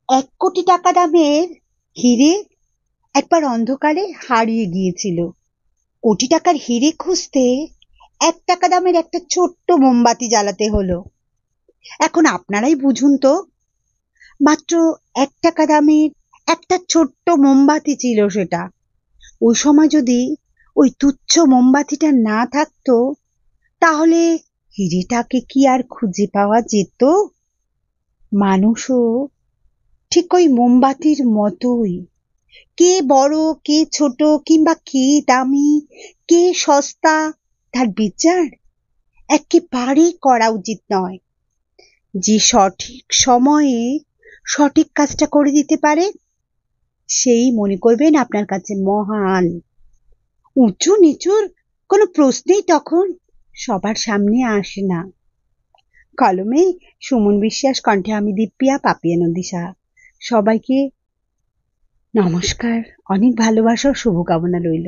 1 কোটি টাকা দামের হিরে একবার অন্ধকারে হারিয়ে গিয়েছিল। কোটি টাকার হিরে খুঁজতে 1 টাকা দামের একটা ছোট্ট মোমবাতি জ্বালাতে হলো। এখন আপনারাই বুঝুন তো, মাত্র 1 টাকা দামের একটা ছোট্ট মোমবাতি ছিল সেটা। ওই সময় যদি ওই তুচ্ছ মোমবাতিটা না থাকতো, তাহলে হিরেটাকে কি আর খুঁজে পাওয়া যেত? মানুষও ঠিক ওই মোমবাতির মতোই, কে বড় কে ছোট কিংবা কে দামি কে সস্তা, তার বিচার একেবারেই করা উচিত নয়। যে সঠিক সময়ে সঠিক কাজটা করে দিতে পারে, সেই মনে করবেন আপনার কাছে মহান। উঁচু নিচুর কোনো প্রশ্নেই তখন সবার সামনে আসে না। কলমে সুমন বিশ্বাস, কণ্ঠে আমি দীপ্রিয়া, পাপিয়া নদী সাহা। সবাইকে নমস্কার, অনেক ভালোবাসা ও শুভকামনা রইল।